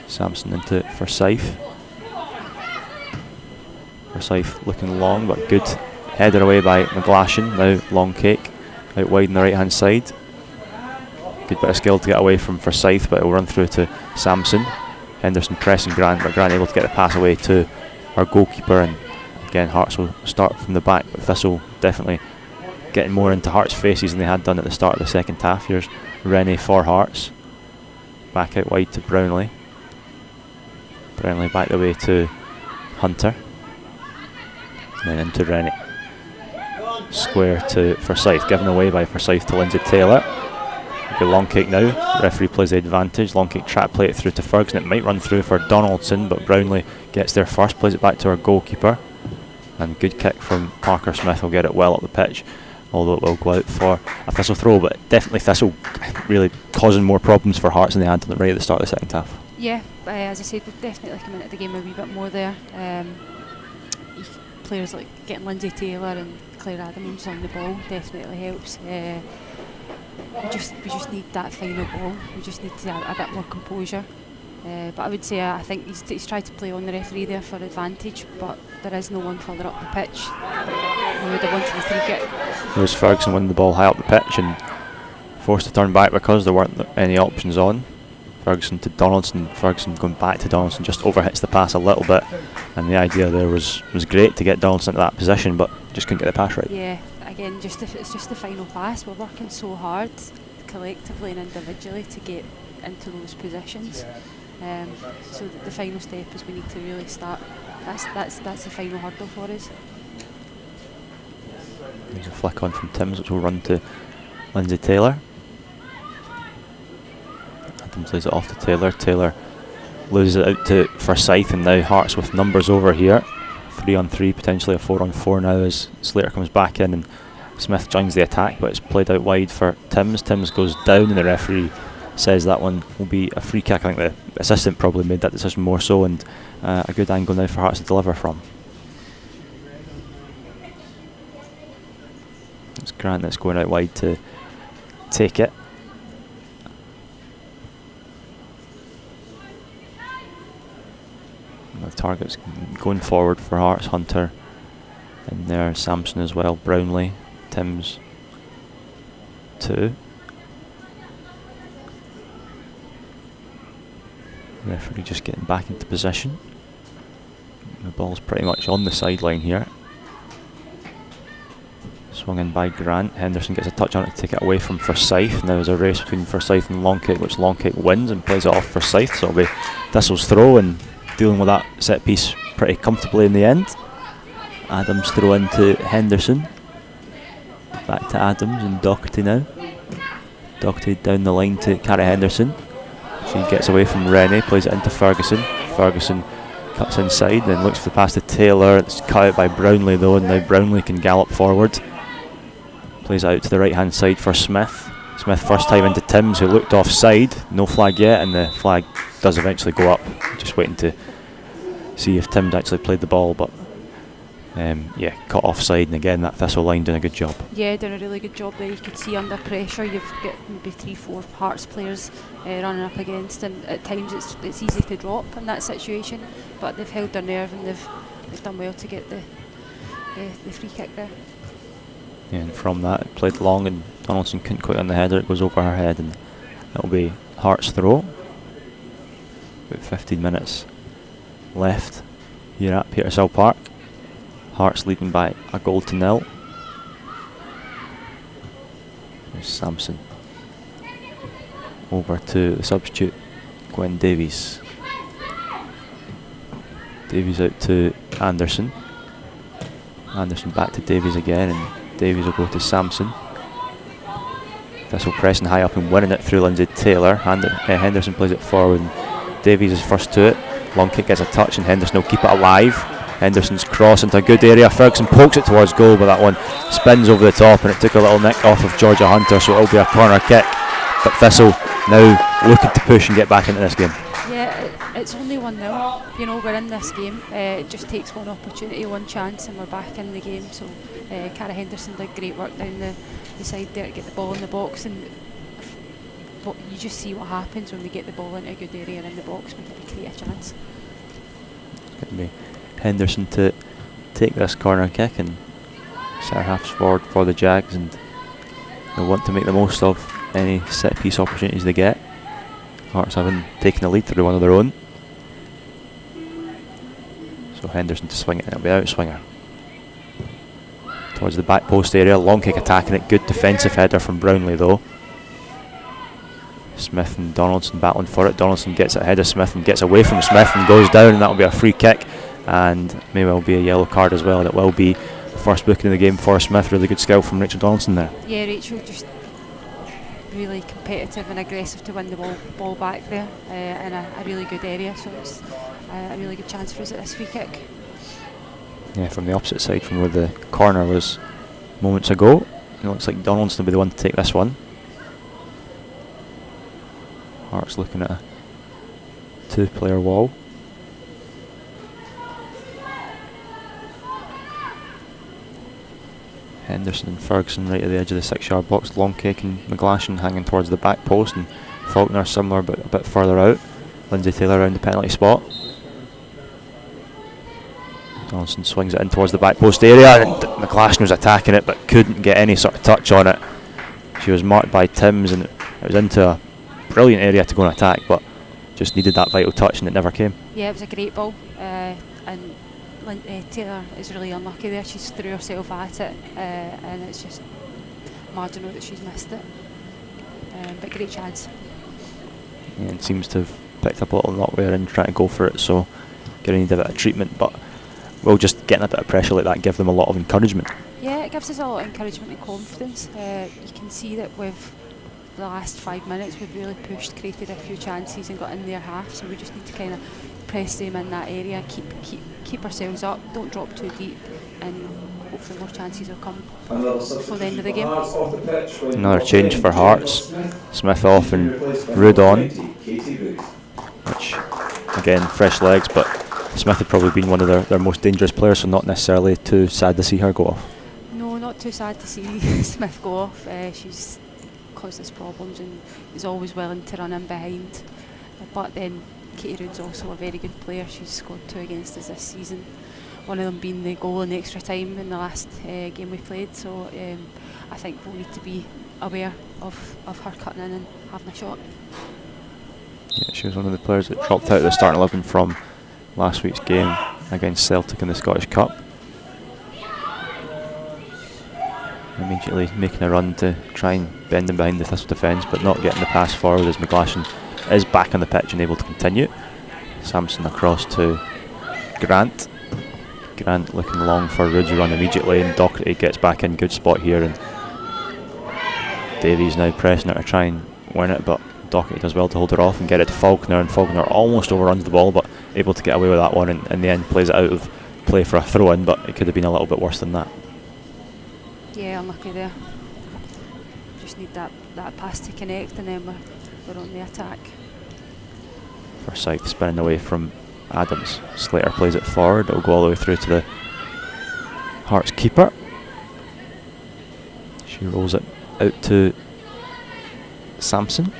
Sampson into Forsyth. Forsyth looking long, but good header away by McGlashan. Now long cake out wide on the right hand side. Good bit of skill to get away from Forsyth, but it will run through to Sampson. Henderson pressing Grant, but Grant able to get the pass away to our goalkeeper, and again Hearts will start from the back, but Thistle definitely getting more into Hearts' faces than they had done at the start of the second half. Here's Rennie for Hearts. Back out wide to Brownlee. Brownlee back the way to Hunter. And then into Rennie. Square to Forsyth, given away by Forsyth to Lindsay Taylor. Good long kick now. Referee plays the advantage. Long kick trap play it through to Ferguson. It might run through for Donaldson, but Brownlee gets there first, plays it back to our goalkeeper. And good kick from Parker Smith will get it well up the pitch, although it will go out for a Thistle throw. But definitely Thistle really causing more problems for Hearts than they had right at the start of the second half. Yeah, as I said, we've definitely come into the game a wee bit more there. Players like getting Lindsay Taylor and Claire Adams on the ball definitely helps. We just need that final ball. We just need to have a bit more composure. But I would say I think he's tried to play on the referee there for advantage, but there is no one further up the pitch. We would have wanted the free kick. There's Ferguson winning the ball high up the pitch and forced to turn back because there weren't any options on. Ferguson to Donaldson. Ferguson going back to Donaldson, just overhits the pass a little bit, and the idea there was great to get Donaldson into that position, but just couldn't get the pass right. Yeah, again, it's just the final pass. We're working so hard, collectively and individually to get into those positions. So the final step is we need to really start. That's the final hurdle for us. There's a flick on from Timms, which will run to Lindsay Taylor. Adams lays it off to Taylor. Taylor loses it out to Forsyth, and now Hearts with numbers over here. 3-on-3, potentially a 4-on-4 now as Slater comes back in and Smith joins the attack, but it's played out wide for Timms. Timms goes down and the referee says that one will be a free kick. I think the assistant probably made that decision more so, and a good angle now for Hearts to deliver from. It's Grant that's going out wide to take it. The target's going forward for Hearts. Hunter in there, Sampson as well, Brownlee, Timms 2. Referee just getting back into position. The ball's pretty much on the sideline here. Swung in by Grant. Henderson gets a touch on it to take it away from Forsyth. Now there's a race between Forsyth and Longkite, which Longkite wins and plays it off Forsyth, so it'll be Thistle's throw, and dealing with that set piece pretty comfortably in the end. Adams throw into Henderson. Back to Adams and Doherty now. Doherty down the line to Cara Henderson. She gets away from Rennie, plays it into Ferguson. Ferguson cuts inside, then looks for the pass to Taylor. It's cut out by Brownlee though, and now Brownlee can gallop forward. Plays it out to the right hand side for Smith. Smith first time into Timms, who looked offside. No flag yet, and the flag does eventually go up. Just waiting to see if Timms actually played the ball, but yeah, caught offside, and again that Thistle line doing a good job. Yeah, doing a really good job there. You could see under pressure you've got maybe 3-4 Hearts players running up against, and at times it's easy to drop in that situation, but they've held their nerve and they've done well to get the free kick there. Yeah, and from that it played long, and Donaldson couldn't quite on the header. It goes over her head, and it'll be Hearts throw. About 15 minutes left here at Petershill Park. Hearts leading by a goal to nil. There's Sampson. Over to the substitute, Gwen Davies. Davies out to Anderson. Anderson back to Davies again, and Davies will go to Sampson. Thistle pressing high up and winning it through Lindsay Taylor. Henderson plays it forward, and Davies is first to it. Long kick gets a touch, and Henderson will keep it alive. Henderson's cross into a good area. Ferguson pokes it towards goal, but that one spins over the top, and it took a little nick off of Georgia Hunter, so it'll be a corner kick. But Thistle now looking to push and get back into this game. Yeah, it's only 1-0. You know, we're in this game. It just takes one opportunity, one chance, and we're back in the game. So Cara Henderson did great work down the side there to get the ball in the box, and but you just see what happens when we get the ball into a good area in the box. We create a chance. It's going to be Henderson to take this corner kick, and centre half's forward for the Jags, and they'll want to make the most of any set piece opportunities they get. Hearts having taken the lead through one of their own. So Henderson to swing it, and it'll be out swinger. Towards the back post area, long kick attacking it, good defensive header from Brownlee though. Smith and Donaldson battling for it. Donaldson gets it ahead of Smith and gets away from Smith and goes down, and that'll be a free kick, and maybe it'll be a yellow card as well. And it will be the first booking of the game for Smith. Really good skill from Rachel Donaldson there. Yeah, Rachel just really competitive and aggressive to win the ball back there in a really good area, so it's a really good chance for us at this free kick. Yeah, from the opposite side from where the corner was moments ago. It looks like Donaldson will be the one to take this one. Hearts looking at a 2-player wall. Henderson and Ferguson right at the edge of the 6-yard box. Long kick and McGlashan hanging towards the back post, and Faulkner similar but a bit further out. Lindsay Taylor around the penalty spot. Donaldson swings it in towards the back post area, and McGlashan was attacking it but couldn't get any sort of touch on it. She was marked by Timms, and it was into a brilliant area to go and attack, but just needed that vital touch, and it never came. Yeah, it was a great ball, and Taylor is really unlucky there. She's threw herself at it, and it's just marginal that she's missed it. but great chance. Yeah, and seems to have picked up a little knockware and trying to go for it, so going to need a bit of treatment, but we'll just getting a bit of pressure like that give them a lot of encouragement. Yeah, it gives us a lot of encouragement and confidence. You can see that with the last 5 minutes we've really pushed, created a few chances and got in their half, so we just need to kind of press them in that area, keep ourselves up, don't drop too deep, and hopefully more chances will come before the end of the game. Another change for Hearts. Smith off and Rood on, which again, fresh legs, but Smith had probably been one of their most dangerous players, so not necessarily too sad to see her go off. No, not too sad to see Smith go off. She's caused us problems and is always willing to run in behind. But then Katie Rood's also a very good player. She's scored 2 against us this season. One of them being the goal in the extra time in the last game we played. So I think we'll need to be aware of her cutting in and having a shot. Yeah, she was one of the players that dropped out of the starting 11 from last week's game against Celtic in the Scottish Cup. Immediately making a run to try and bend in behind the Thistle defence, but not getting the pass forward as McGlashan is back on the pitch and able to continue. Sampson across to Grant. Grant looking long for Rood's run immediately, and Docherty gets back in. Good spot here, and Davies now pressing her to try and win it, but Docherty does well to hold her off and get it to Faulkner, and Faulkner almost overruns the ball but able to get away with that one, and in the end plays it out of play for a throw in, but it could have been a little bit worse than that. Yeah, unlucky there. Just need that pass to connect, and then we're on the attack. Forsyth spinning away from Adams. Slater plays it forward. It'll go all the way through to the Hearts keeper. She rolls it out to Sampson.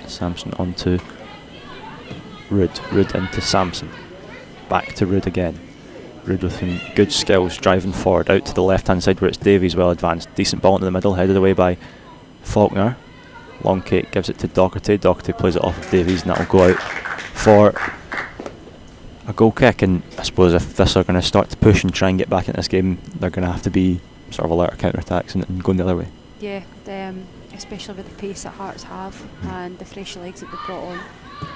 Sampson onto Rood. Rood into Sampson. Back to Rood again. Rood with some good skills driving forward out to the left hand side where it's Davies well advanced. Decent ball into the middle, headed away by Faulkner. Long kick, gives it to Docherty. Docherty plays it off of Davies, and that'll go out for a goal kick. And I suppose if Thistle are going to start to push and try and get back into this game, they're going to have to be sort of alert to counter-attacks and going the other way. Yeah, especially with the pace that Hearts have and the fresh legs that they've brought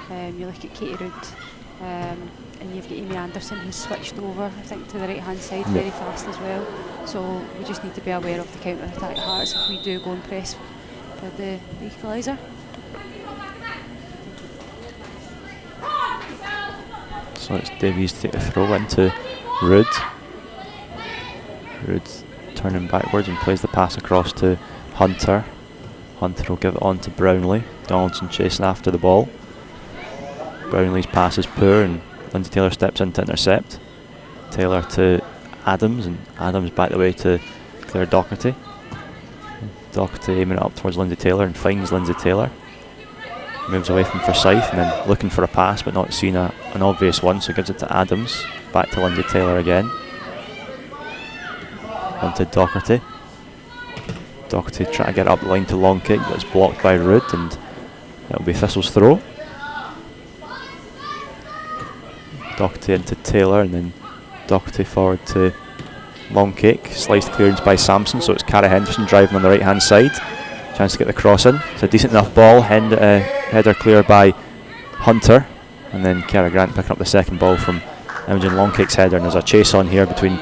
on. You look at Katie Rood, and you've got Amy Anderson who's switched over, I think, to the right hand side very fast as well. So we just need to be aware of the counter-attack Hearts if we do go and press with the equalizer. So it's Davies to take the throw into Rood. Rood turning backwards and plays the pass across to Hunter. Hunter will give it on to Brownlee. Donaldson chasing after the ball. Brownlee's pass is poor and Lindsay Taylor steps in to intercept. Taylor to Adams, and Adams back the way to Claire Docherty. Docherty aiming it up towards Lindsay Taylor and finds Lindsay Taylor. Moves away from Forsyth and then looking for a pass but not seeing an obvious one, so gives it to Adams. Back to Lindsay Taylor again. Onto Docherty. Docherty trying to get up the line to long kick, but it's blocked by Rood, and it'll be Thistle's throw. Docherty into Taylor, and then Docherty forward to long kick. Sliced clearance by Sampson, so it's Cara Henderson driving on the right hand side. Chance to get the cross in. It's a decent enough ball. Header clear by Hunter, and then Cara Grant picking up the second ball from Imogen Longkick's header, and there's a chase on here between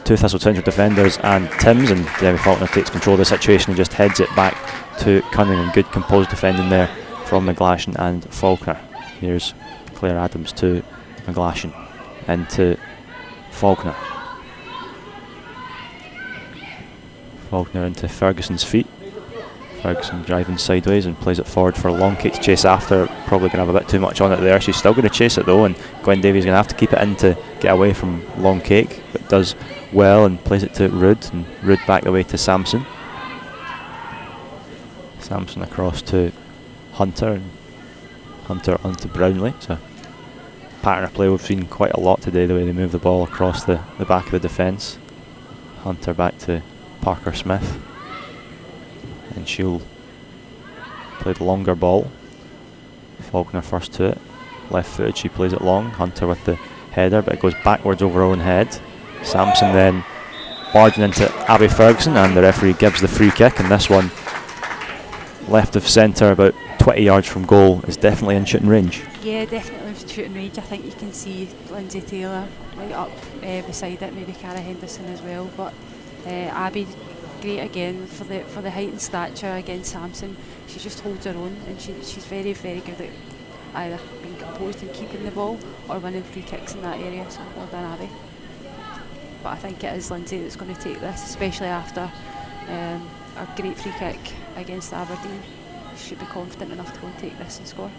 two Thistle central defenders and Timms, and Demi Faulkner takes control of the situation and just heads it back to Cunningham. Good composed defending there from McGlashan and Faulkner. Here's Claire Adams to McGlashan into Faulkner. Faulkner into Ferguson's feet. Ferguson driving sideways and plays it forward for a long kick to chase after. Probably going to have a bit too much on it there. She's still going to chase it though, and Gwen Davies is going to have to keep it in to get away from long kick, but does well and plays it to Rood, and Rood back away to Sampson. Sampson across to Hunter, and Hunter onto Brownlee. It's a pattern of play we've seen quite a lot today, the way they move the ball across the back of the defence. Hunter back to Parker Smith, and she'll play the longer ball. Faulkner first to it, left footed, she plays it long. Hunter with the header, but it goes backwards over her own head. Sampson then barging into Abby Ferguson, and the referee gives the free kick, and this one, left of centre, about 20 yards from goal, is definitely in shooting range. Yeah, definitely shooting range. I think you can see Lindsay Taylor right up beside it, maybe Cara Henderson as well. But Abby, great again for the height and stature against Sampson. She just holds her own, and she's very, very good at either being composed and keeping the ball or winning free kicks in that area. So well done, Abby. But I think it is Lindsay that's going to take this, especially after a great free kick against Aberdeen. She should be confident enough to go and take this and score.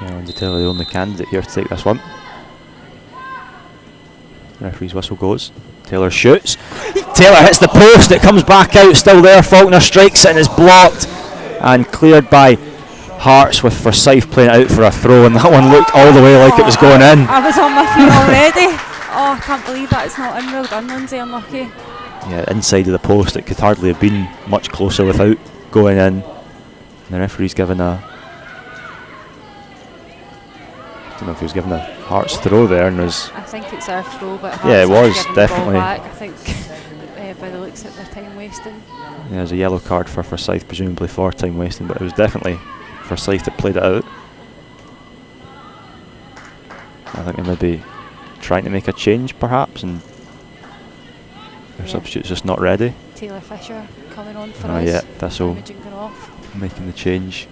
Yeah, Lindsay Taylor, the only candidate here to take this one. The referee's whistle goes. Taylor shoots. Taylor hits the post. It comes back out. Still there. Faulkner strikes it and is blocked and cleared by Hearts, with Forsyth playing it out for a throw, and that one looked all the way like it was going in. I was on my feet already. Oh, I can't believe that it's not in. Well done, Lindsay. Unlucky. Yeah, inside of the post. It could hardly have been much closer without going in. And the referee's given a, I don't know if he was given a Hearts throw there, and was. I think it's our throw, but Yeah, it was, given definitely. The ball back. I think by the looks of their time wasting. Yeah, there's a yellow card for Forsyth, presumably for time wasting, but it was definitely Forsyth that played it out. I think they may be trying to make a change, perhaps, and their substitute's just not ready. Taylor Fisher coming on for us. Yeah, Thistle Imogen going off. making the change.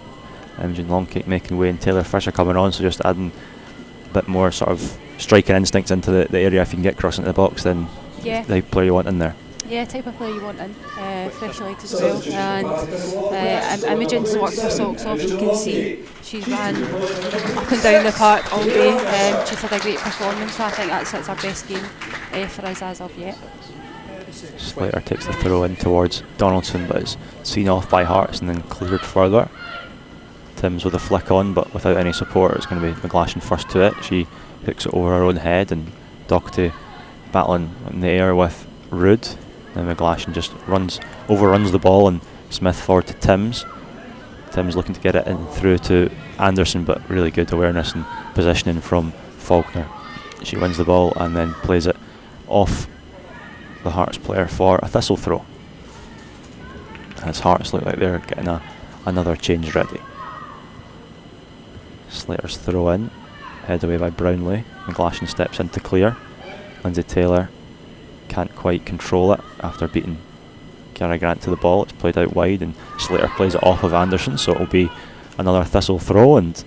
Imogen Longcake making way, and Taylor Fisher coming on, so just adding a bit more sort of striking instincts into the area. If you can get cross into the box, then Yeah. the player you want in there. Yeah, type of player you want in, fresh legs as well. And Imogen's worked her socks off. You can see she's ran up and down the park all day. She's had a great performance, so I think that's our best game for us as of yet. Slater takes the throw in towards Donaldson, but it's seen off by Hearts and then cleared further. Timms with a flick on, but without any support. It's going to be McGlashan first to it. She picks it over her own head, and Doherty battling in the air with Rood. And McGlashan just overruns the ball, and Smith forward to Timms. Timms looking to get it in through to Anderson, but really good awareness and positioning from Faulkner. She wins the ball and then plays it off the Hearts player for a Thistle throw. As Hearts look like they're getting another change ready. Slater's throw in, head away by Brownlee. McGlashan steps in to clear. Lindsay Taylor can't quite control it after beating Cara Grant to the ball. It's played out wide, and Slater plays it off of Anderson, so it'll be another Thistle throw. And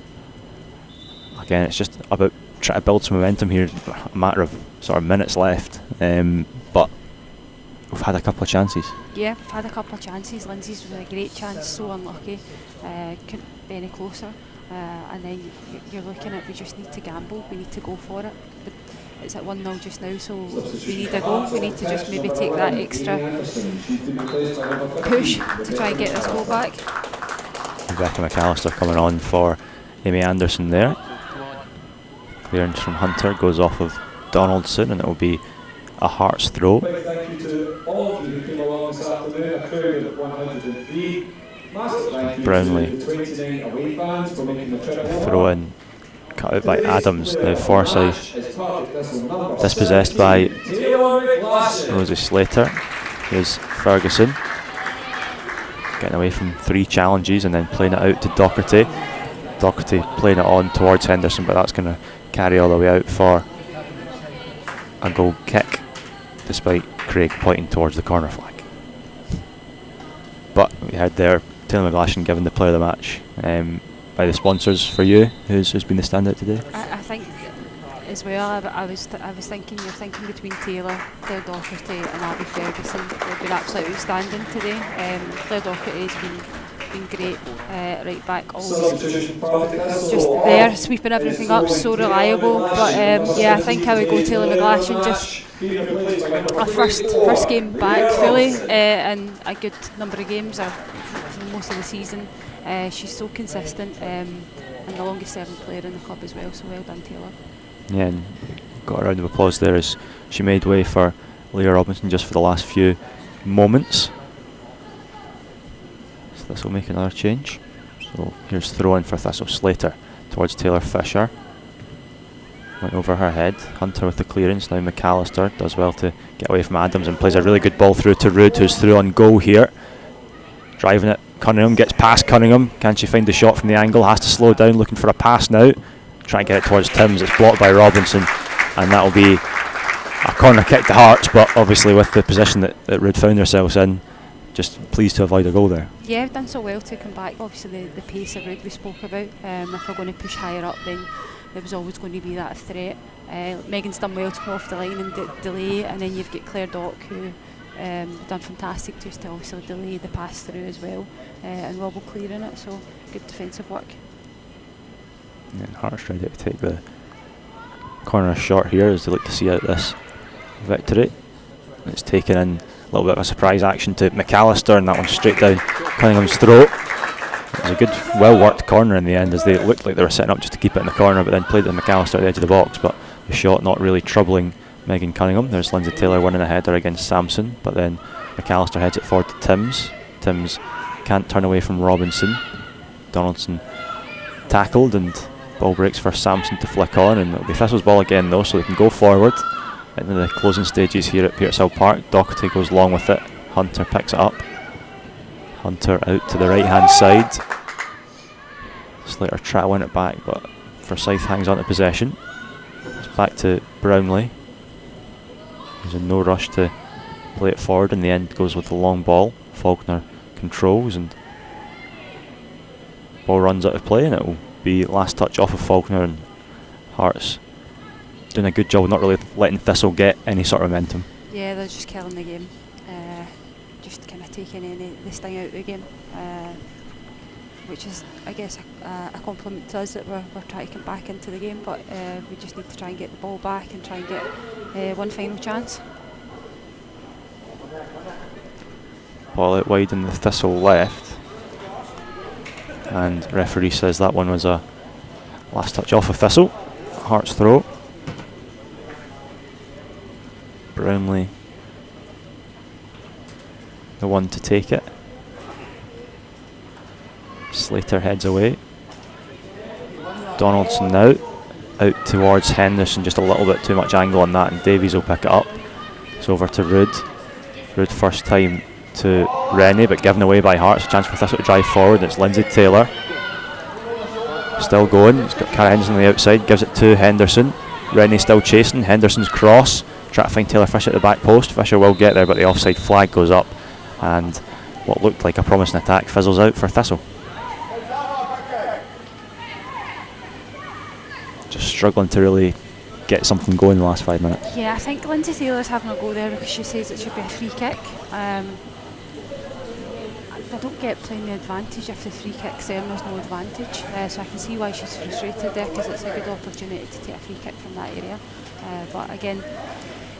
again, it's just about trying to build some momentum here. A matter of sort of minutes left, but we've had a couple of chances. Yeah, we've had a couple of chances. Lindsay's was a great chance, so unlucky. Couldn't be any closer. And then you're looking at, we just need to gamble, we need to go for it. But it's at 1-0 just now, so we need a goal. We need to just maybe take that extra push to try and get this goal back. Rebecca McAllister coming on for Amy Anderson there. Clearance from Hunter goes off of Donaldson, and it will be a Hearts throw. Big thank you to all of you who came along this afternoon, a crowd of 103. Massive thank you Brownlee. to the 29 away fans for making the trip over. Throw in, cut out by Adams. Now Forsyth dispossessed by Rosie Slater. Here's Ferguson getting away from 3 challenges and then playing it out to Doherty. Doherty playing it on towards Henderson, but that's going to carry all the way out for a goal kick, despite Craig pointing towards the corner flag. But we had there Taylor McGlashan given the player of the match by the sponsors. For you, who's been the standout today? I think as well, I was thinking, you're thinking between Taylor, Claire Doherty and Abby Ferguson. They've been absolutely outstanding today. Claire Doherty has been great, right back, always just there, sweeping everything up, so reliable. But yeah, I think I would go Taylor McGlashan, just a first game back fully, and a good number of games, or for most of the season. She's so consistent, and the longest serving player in the club as well, so well done, Taylor. Yeah, and got a round of applause there as she made way for Leah Robinson just for the last few moments. So this will make another change. So here's throw in for Thistle. Slater towards Taylor Fisher. Went over her head. Hunter with the clearance. Now McAllister does well to get away from Adams and plays a really good ball through to Rood, who's through on goal here. Driving it. Cunningham gets past Cunningham. Can she find the shot from the angle? Has to slow down, looking for a pass now. Try and get it towards Timms. It's blocked by Robinson, and that'll be a corner kick to Hearts, but obviously with the position that Rood found themselves in, just pleased to avoid a goal there. Yeah, we've done so well to come back. Obviously the pace of Rood we spoke about. If we're going to push higher up, then there was always going to be that threat. Megan's done well to come off the line and delay, and then you've got Claire Dock, who done fantastic just to obviously delay the pass through as well, and Rob clearing it, so good defensive work. Yeah, and Hearts ready to take the corner shot here as they look to see out this victory. It's taken in a little bit of a surprise action to McAllister, and that one straight down Cunningham's throat. It was a good, well-worked corner in the end, as they looked like they were setting up just to keep it in the corner, but then played it to McAllister at the edge of the box, but the shot not really troubling Megan Cunningham. There's Lindsay Taylor winning a header against Sampson, but then McAllister heads it forward to Timms. Timms can't turn away from Robinson. Donaldson tackled, and ball breaks for Sampson to flick on, and it'll be Thistle's ball again though, so they can go forward into the closing stages here at Petershill Park. Doherty goes long with it. Hunter picks it up. Hunter out to the right hand side. Slater try to win it back, but Forsyth hangs on to possession. It's back to Brownlee. He's in no rush to play it forward. In the end, goes with the long ball. Faulkner controls, and ball runs out of play, and it will be last touch off of Faulkner, and Hearts doing a good job of not really letting Thistle get any sort of momentum. Yeah, they're just killing the game, just kind of taking the sting out of the game, which is, I guess, a compliment to us that we're trying to come back into the game, but we just need to try and get the ball back and try and get one final chance. Ball out wide in the Thistle left, and referee says that one was a last touch off of Thistle. Hearts throw. Brownlee the one to take it. Slater heads away. Donaldson now out towards Henderson, just a little bit too much angle on that, and Davies will pick it up. It's over to Rood. Rood first time to Rennie, but given away by Hearts. A chance for Thistle to drive forward. It's Lindsay Taylor still going. He's got Cara Henderson on the outside, gives it to Henderson. Rennie still chasing. Henderson's cross, try to find Taylor Fisher at the back post. Fisher will get there, but the offside flag goes up, and what looked like a promising attack fizzles out for Thistle. Just struggling to really get something going in the last 5 minutes. Yeah, I think Lindsay Taylor's having a go there because she says it should be a free kick. I don't get playing the advantage if the free kick's there and there's no advantage, so I can see why she's frustrated there, because it's a good opportunity to take a free kick from that area. But again,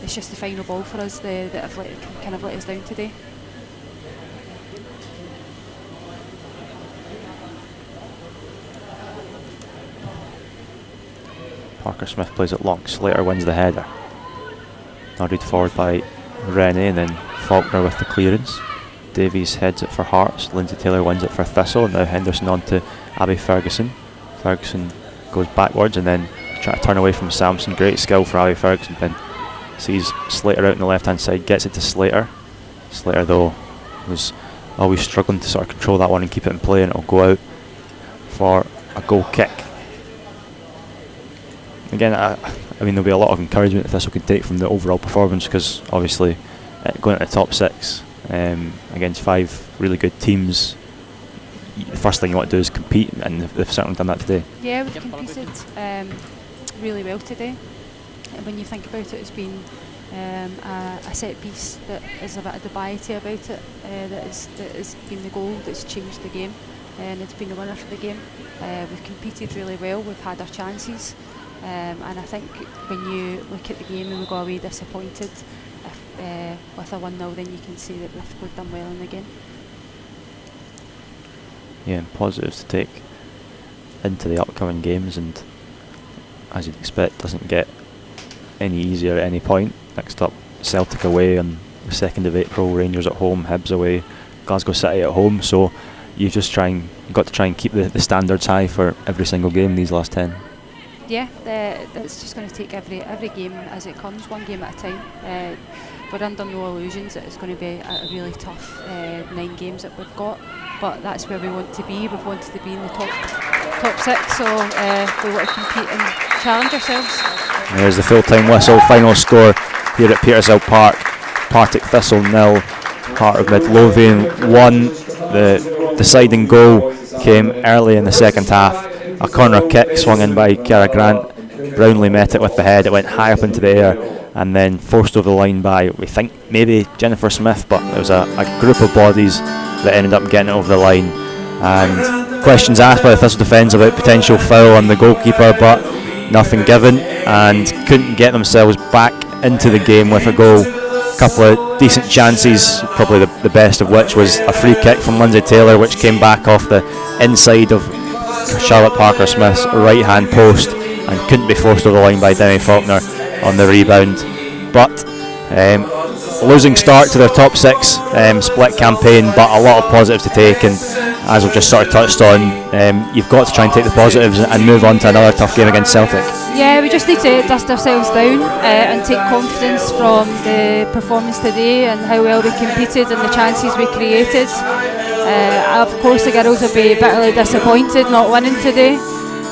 it's just the final ball for us that have kind of let us down today. Parker Smith plays it long. Slater wins the header. Nodded forward by Rennie, and then Faulkner with the clearance. Davies heads it for Hearts. Lindsay Taylor wins it for Thistle, and now Henderson on to Abby Ferguson. Ferguson goes backwards and then try to turn away from Sampson. Great skill for Abby Ferguson. Then sees Slater out on the left hand side, gets it to Slater. Slater though was always struggling to sort of control that one and keep it in play, and it'll go out for a goal kick. Again, I mean, there'll be a lot of encouragement that Thistle can take from the overall performance, because obviously going into the top six against 5 really good teams, the first thing you want to do is compete, and they've certainly done that today. Yeah, we've competed really well today. And when you think about it, it's been a set piece that is a bit of dubiety about it, that has been the goal that's changed the game, and it's been the winner for the game. We've competed really well, we've had our chances, and I think when you look at the game and we go away disappointed with a 1-0, then you can see that we've done well in the game. Yeah, and positives to take into the upcoming games, and as you'd expect, doesn't get any easier at any point. Next up, Celtic away on the 2nd of April, Rangers at home, Hibs away, Glasgow City at home, so you've got to try and keep the standards high for every single game these last 10. Yeah, it's just going to take every game as it comes, one game at a time. We're under no illusions that it's going to be a really tough 9 games that we've got, but that's where we want to be. We've wanted to be in the top 6, so we want to compete and challenge ourselves. There's the full-time whistle. Final score here at Petershill Park: Partick Thistle 0, Heart of Midlothian 1. The deciding goal came early in the second half. A corner kick swung in by Ciara Grant. Brownlee met it with the head. It went high up into the air and then forced over the line by, we think, maybe Jennifer Smith, but there was a group of bodies that ended up getting it over the line. And questions asked by the Thistle defence about potential foul on the goalkeeper, but nothing given, and couldn't get themselves back into the game with a goal. A couple of decent chances, probably the best of which was a free kick from Lindsay Taylor, which came back off the inside of Charlotte Parker Smith's right hand post and couldn't be forced over the line by Demi Faulkner on the rebound. But losing start to their top 6 split campaign, but a lot of positives to take, and as we've just sort of touched on, you've got to try and take the positives and move on to another tough game against Celtic. Yeah, we just need to dust ourselves down and take confidence from the performance today and how well we competed and the chances we created. Of course, the girls will be bitterly disappointed not winning today,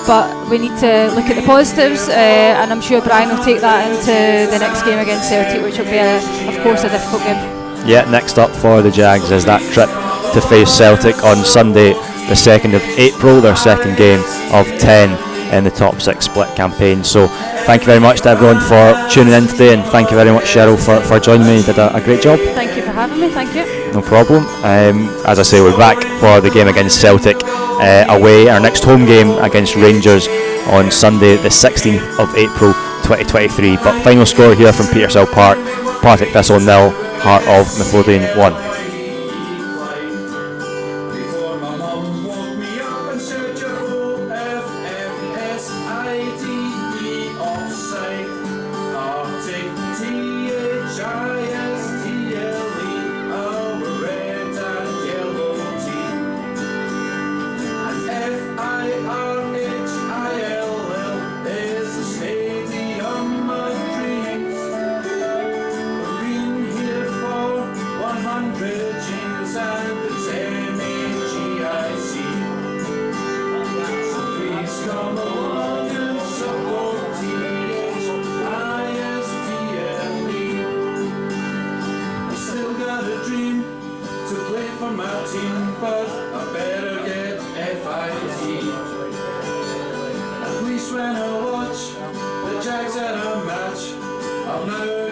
but we need to look at the positives, and I'm sure Brian will take that into the next game against Celtic, which will be, of course, a difficult game. Yeah, next up for the Jags is that trip to face Celtic on Sunday, the 2nd of April, their second game of 10 in the top 6 split campaign. So thank you very much to everyone for tuning in today, and thank you very much, Cheryl, for joining me. You did a great job. Thank you for having me. Thank you. No problem. As I say, we're back for the game against Celtic away, our next home game against Rangers on Sunday the 16th of April 2023. But final score here from Petershill Park: Partick Thistle 0, Heart of Midlothian 1. Before my mum woke me up and said you're O-F-F-S-I-T-E offside. Partick T-H-I-S-T-L-E, our red and yellow tea. And F-I-R-H-I-L-L is the stadium of dreams. We've been here for 100 years and it's M-A-G-I-C. So please come along and support T-H-I-S-T-L-E. I still got a dream to play for my team, but I better get F-I-T. At least when I watch the Jags at a match, I'll know